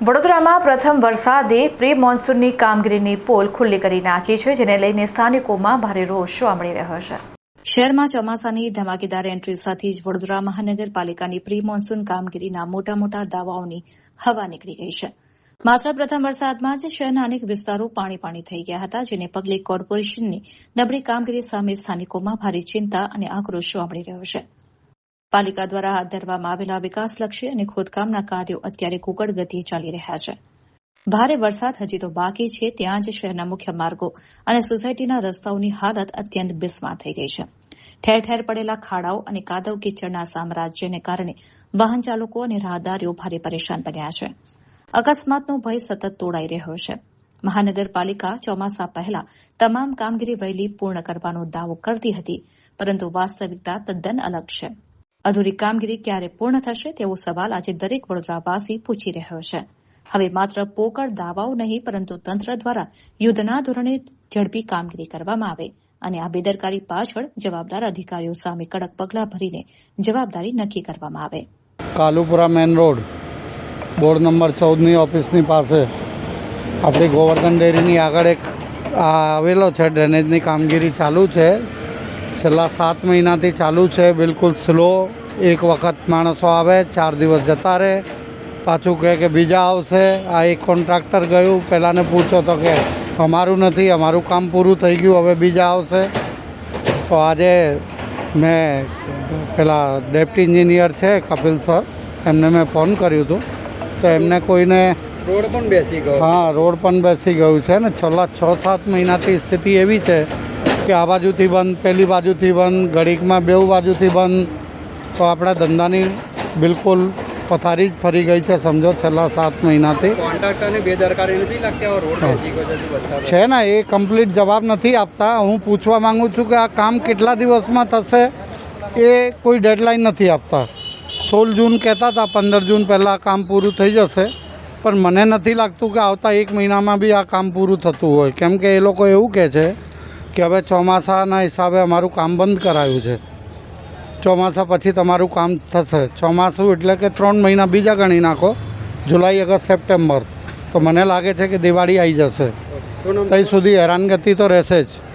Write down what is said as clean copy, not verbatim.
વડોદરામાં પ્રથમ વરસાદે પ્રી મોન્સૂનની કામગીરીની પોલ ખુલ્લી કરી નાખી છે, જેને લઈને સ્થાનિકોમાં ભારે રોષ જોવા મળી રહ્યો છે. શહેરમાં ચોમાસાની ધમાકેદાર એન્ટ્રી સાથે જ વડોદરા મહાનગરપાલિકાની પ્રી મોન્સૂન કામગીરીના મોટા દાવાઓની હવા નીકળી ગઈ છે. માત્ર પ્રથમ વરસાદમાં જ શહેરના અનેક વિસ્તારો પાણી થઈ ગયા હતા, જેને પગલે કોર્પોરેશનની નબળી કામગીરી સામે સ્થાનિકોમાં ભારે ચિંતા અને આક્રોશ જોવા મળી રહ્યો છે. પાલિકા દ્વારા હાથ ધરવામાં આવેલા વિકાસલક્ષી અને ખોદકામના કાર્યો અત્યારે કુકડ ગતિએ ચાલી રહ્યા છે. ભારે વરસાદ હજી તો બાકી છે, ત્યાં જ શહેરના મુખ્ય માર્ગો અને સોસાયટીના રસ્તાઓની હાલત અત્યંત બિસ્માર થઈ ગઈ છે. ઠેર ઠેર પડેલા ખાડાઓ અને કાદવ કીચડના સામ્રાજ્યને કારણે વાહન ચાલકો અને રાહદારીઓ ભારે પરેશાન બન્યા છે. અકસ્માતનો ભય સતત તોડાઈ રહ્યો છે. મહાનગરપાલિકા ચોમાસા પહેલા તમામ કામગીરી વહેલી પૂર્ણ કરવાનો દાવો કરતી હતી, પરંતુ વાસ્તવિકતા તદ્દન અલગ છે. અધૂરી કામગીરી ક્યારે પૂર્ણ થશે તેવો સવાલ આજે દરેક વડોદરાવાસી પૂછી રહ્યો છે. હવે માત્ર પોકળ દાવાઓ નહીં, પરંતુ તંત્ર દ્વારા યુદ્ધના ધોરણે ઝડપી કામગીરી કરવામાં આવે અને આ બેદરકારી પાછળ જવાબદાર અધિકારીઓ સામે કડક પગલાં ભરીને જવાબદારી નક્કી કરવામાં આવે. કાલુપુરા મેન રોડ બોર્ડ નંબર 14ની ઓફિસની પાસે આપણી ગોવર્ધન ડેરીની આગળ એક આવેલો છે. ડ્રેનેજની કામગીરી ચાલુ છે, છેલ્લા 7 મહિનાથી ચાલુ છે. બિલકુલ સ્લો. એક વખત માણસો આવે, 4 દિવસ જતા રહે, પાછું કહે કે બીજા આવશે. આ એક કોન્ટ્રાક્ટર ગયું, પહેલાંને પૂછો તો કે અમારું નથી, અમારું કામ પૂરું થઈ ગયું, હવે બીજા આવશે. તો આજે મેં પેલા ડેપ્ટી એન્જિનિયર છે કપિલ સર, એમને મેં ફોન કર્યું હતું, તો એમને કોઈને રોડ પણ બેસી ગયો. હા, રોડ પણ બેસી ગયું છે ને. છેલ્લા 6-7 મહિનાથી સ્થિતિ એવી છે કે આ બાજુથી બંધ, પેલી બાજુથી બંધ, ઘડીકમાં બેઉ બાજુથી બંધ. તો આપણા ધંધાની બિલકુલ પથારી જ ફરી ગઈ છે, સમજો. છેલ્લા 7 મહિનાથી કોન્ટ્રાક્ટરને બેદરકારી નથી લાગતી? આ રોડ બેસી ગયો છે ને, એ કમ્પ્લીટ જવાબ નથી આપતા. હું પૂછવા માંગુ છું કે આ કામ કેટલા દિવસમાં થશે, એ કોઈ ડેડલાઇન નથી આપતા. 16 જૂન કહેતા હતા, 15 જૂન પહેલાં કામ પૂરું થઈ જશે, પણ મને નથી લાગતું કે આવતા 1 મહિનામાં બી આ કામ પૂરું થતું હોય. કેમ કે એ લોકો એવું કહે છે કે હવે ચોમાસાના હિસાબે અમારું કામ બંધ કરાયું છે, ચોમાસા પછી તમારું કામ થશે. ચોમાસું એટલે કે 3 મહિના બીજા ગણી નાખો, જુલાઈ, ઓગસ્ટ, સપ્ટેમ્બર. તો મને લાગે છે કે દિવાળી આવી જશે, ત્યાં સુધી હેરાનગતિ તો રહેશે જ.